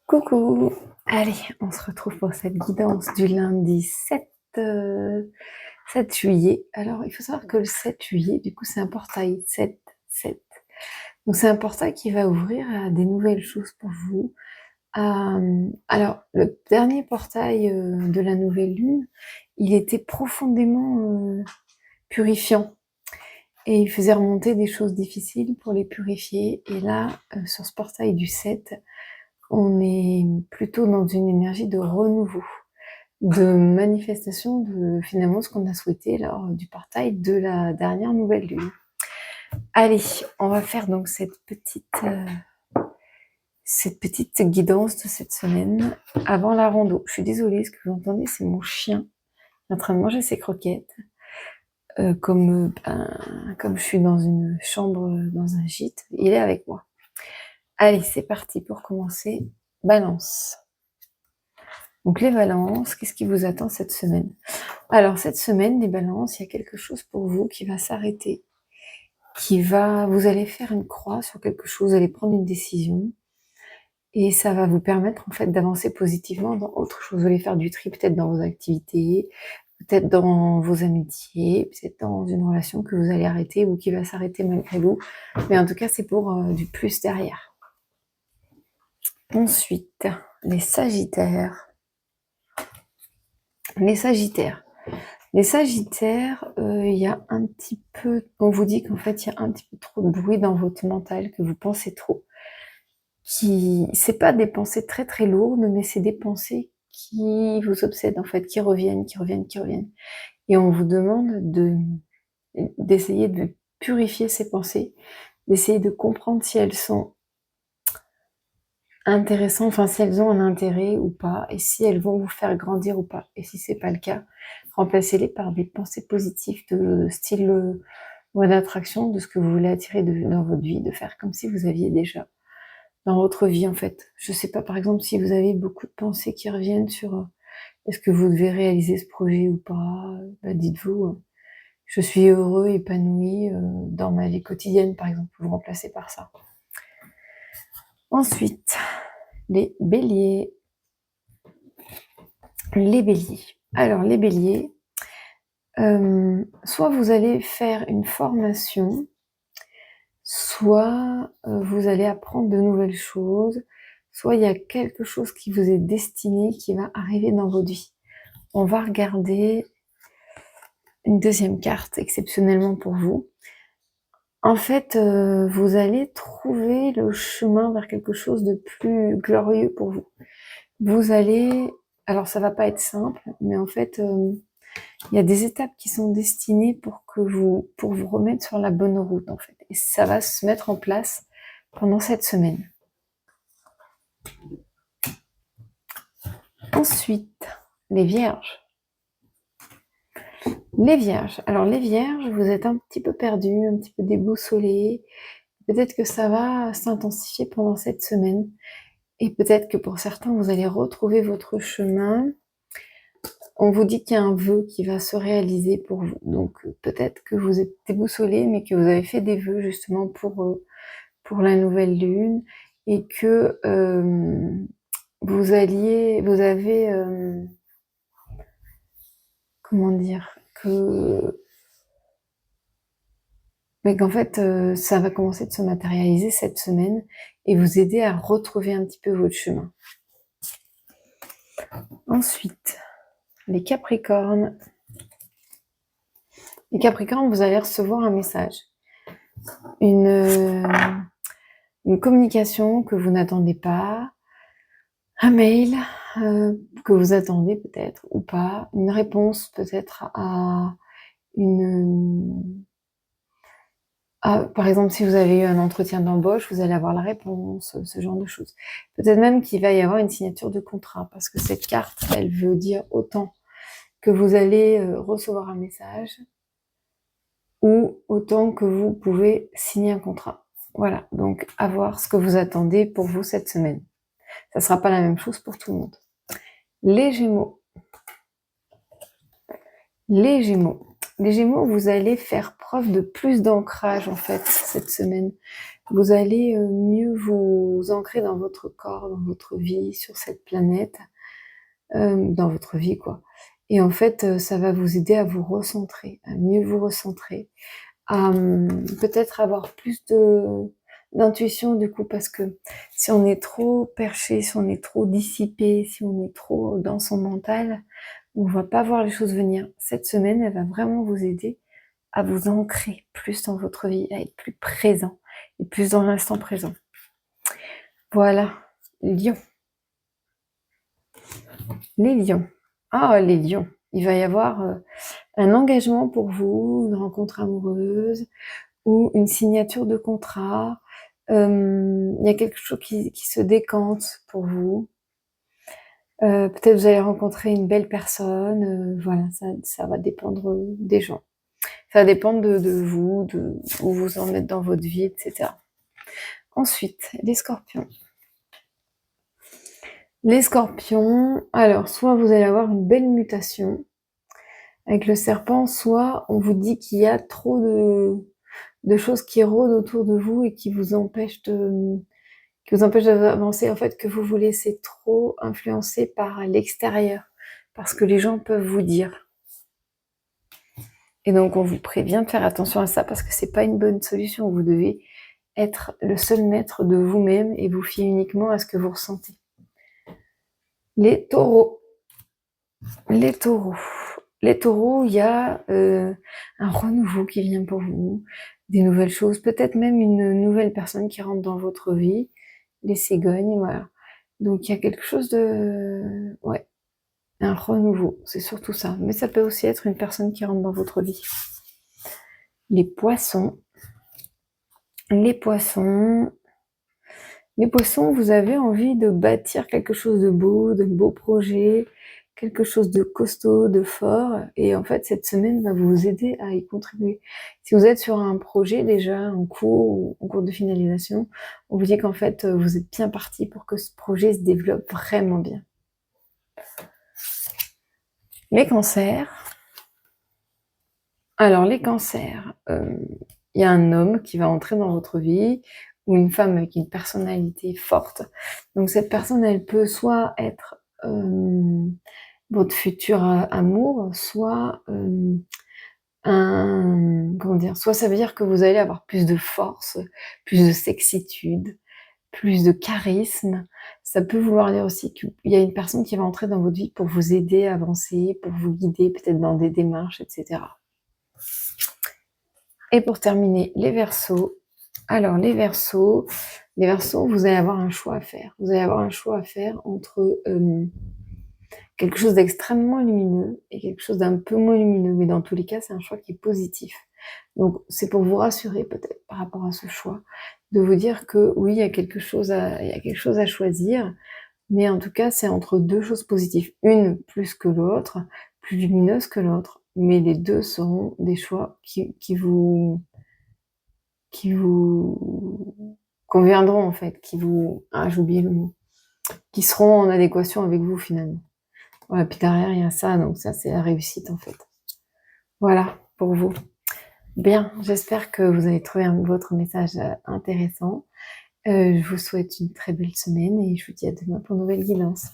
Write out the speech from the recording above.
Coucou! Allez, on se retrouve pour cette guidance du lundi 7 juillet. Alors, il faut savoir que le 7 juillet, du coup, c'est un portail 7-7. Donc, c'est un portail qui va ouvrir à des nouvelles choses pour vous. Alors, le dernier portail de la nouvelle lune, il était profondément purifiant. Et il faisait remonter des choses difficiles pour les purifier. Et là, sur ce portail du 7, on est plutôt dans une énergie de renouveau, de manifestation de finalement ce qu'on a souhaité lors du portail de la dernière nouvelle lune. Allez, on va faire donc cette petite guidance de cette semaine avant la rando. Je suis désolée, ce que vous entendez, c'est mon chien qui est en train de manger ses croquettes. Comme je suis dans une chambre, dans un gîte, il est avec moi. Allez, c'est parti pour commencer. Balance. Donc les balances, qu'est-ce qui vous attend cette semaine? Alors cette semaine, les balances, il y a quelque chose pour vous qui va s'arrêter, vous allez faire une croix sur quelque chose, vous allez prendre une décision, et ça va vous permettre en fait d'avancer positivement dans autre chose. Vous allez faire du tri peut-être dans vos activités, peut-être dans vos amitiés, peut-être dans une relation que vous allez arrêter ou qui va s'arrêter malgré vous, mais en tout cas c'est pour du plus derrière. Ensuite, les Sagittaires. Les Sagittaires, il y a un petit peu, on vous dit qu'en fait, il y a un petit peu trop de bruit dans votre mental, que vous pensez trop. C'est pas des pensées très très lourdes, mais c'est des pensées qui vous obsèdent en fait, qui reviennent. Et on vous demande d'essayer de purifier ces pensées, d'essayer de comprendre si elles sont intéressantes, enfin si elles ont un intérêt ou pas, et si elles vont vous faire grandir ou pas. Et si c'est pas le cas, remplacez-les par des pensées positives de style loi d'attraction, de ce que vous voulez attirer dans votre vie, de faire comme si vous aviez déjà dans votre vie en fait. Je sais pas, par exemple, si vous avez beaucoup de pensées qui reviennent sur est-ce que vous devez réaliser ce projet ou pas, dites-vous je suis heureux, épanoui dans ma vie quotidienne, par exemple, vous remplacez par ça. Ensuite, les béliers. Les béliers. Alors, les béliers, soit vous allez faire une formation, soit vous allez apprendre de nouvelles choses, soit il y a quelque chose qui vous est destiné, qui va arriver dans votre vie. On va regarder une deuxième carte, exceptionnellement pour vous. En fait, vous allez trouver le chemin vers quelque chose de plus glorieux pour vous. Vous allez... Alors, ça va pas être simple, mais en fait... il y a des étapes qui sont destinées pour vous remettre sur la bonne route, en fait. Et ça va se mettre en place pendant cette semaine. Ensuite, les vierges. Les vierges. Alors, les vierges, vous êtes un petit peu perdus, un petit peu déboussolés. Peut-être que ça va s'intensifier pendant cette semaine. Et peut-être que pour certains, vous allez retrouver votre chemin. On vous dit qu'il y a un vœu qui va se réaliser pour vous. Donc, peut-être que vous êtes déboussolés, mais que vous avez fait des vœux justement pour la nouvelle lune, et que comment dire, mais qu'en fait ça va commencer de se matérialiser cette semaine et vous aider à retrouver un petit peu votre chemin. Ensuite, les Capricornes. Les Capricornes, vous allez recevoir un message, une communication que vous n'attendez pas, un mail que vous attendez peut-être ou pas, une réponse peut-être à par exemple, si vous avez eu un entretien d'embauche, vous allez avoir la réponse, ce genre de choses. Peut-être même qu'il va y avoir une signature de contrat, parce que cette carte, elle veut dire autant que vous allez recevoir un message, ou autant que vous pouvez signer un contrat. Voilà, donc à voir ce que vous attendez pour vous cette semaine. Ça sera pas la même chose pour tout le monde. Les Gémeaux. Les Gémeaux. Les Gémeaux, vous allez faire preuve de plus d'ancrage en fait cette semaine. Vous allez mieux vous ancrer dans votre corps, dans votre vie, sur cette planète, dans votre vie quoi. Et en fait, ça va vous aider à vous recentrer, à mieux vous recentrer, à peut-être avoir plus d'intuition du coup, parce que si on est trop perché, si on est trop dissipé, si on est trop dans son mental, on va pas voir les choses venir. Cette semaine, elle va vraiment vous aider à vous ancrer plus dans votre vie, à être plus présent et plus dans l'instant présent. Voilà, Lion. Les lions. Ah, les lions. Il va y avoir un engagement pour vous, une rencontre amoureuse ou une signature de contrat. Il y a quelque chose qui se décante pour vous. Peut-être vous allez rencontrer une belle personne. Voilà, ça va dépendre des gens. Ça va dépendre de vous, de où vous en êtes dans votre vie, etc. Ensuite, les scorpions. Les scorpions, alors, soit vous allez avoir une belle mutation avec le serpent, soit on vous dit qu'il y a trop de choses qui rôdent autour de vous et qui vous empêchent d'avancer, en fait, que vous vous laissez trop influencer par l'extérieur, parce que les gens peuvent vous dire. Et donc, on vous prévient de faire attention à ça, parce que c'est pas une bonne solution. Vous devez être le seul maître de vous-même et vous fier uniquement à ce que vous ressentez. Les taureaux. Les taureaux. Les taureaux, il y a un renouveau qui vient pour vous, des nouvelles choses, peut-être même une nouvelle personne qui rentre dans votre vie, les cigognes, voilà. Donc il y a quelque chose de... ouais, un renouveau, c'est surtout ça. Mais ça peut aussi être une personne qui rentre dans votre vie. Les poissons. Les poissons... Les poissons, vous avez envie de bâtir quelque chose de beaux projets, quelque chose de costaud, de fort, et en fait, cette semaine va vous aider à y contribuer. Si vous êtes sur un projet déjà en cours de finalisation, on vous dit qu'en fait, vous êtes bien parti pour que ce projet se développe vraiment bien. Les cancers. Alors, les cancers, il y a un homme qui va entrer dans votre vie, ou une femme avec une personnalité forte. Donc cette personne, elle peut soit être votre futur amour, soit soit ça veut dire que vous allez avoir plus de force, plus de sexitude, plus de charisme. Ça peut vouloir dire aussi qu'il y a une personne qui va entrer dans votre vie pour vous aider à avancer, pour vous guider peut-être dans des démarches, etc. Et pour terminer, les Verseaux. Alors, les Verseaux, vous allez avoir un choix à faire. Vous allez avoir un choix à faire entre quelque chose d'extrêmement lumineux et quelque chose d'un peu moins lumineux. Mais dans tous les cas, c'est un choix qui est positif. Donc, c'est pour vous rassurer peut-être par rapport à ce choix, de vous dire que oui, il y a quelque chose à choisir, mais en tout cas, c'est entre deux choses positives. Une plus que l'autre, plus lumineuse que l'autre, mais les deux seront des choix qui vous conviendront en fait, j'ai oublié le mot, qui seront en adéquation avec vous finalement. Voilà, puis derrière il y a ça, donc ça c'est la réussite en fait. Voilà, pour vous. Bien, j'espère que vous avez trouvé votre message intéressant. Je vous souhaite une très belle semaine et je vous dis à demain pour une nouvelle guidance.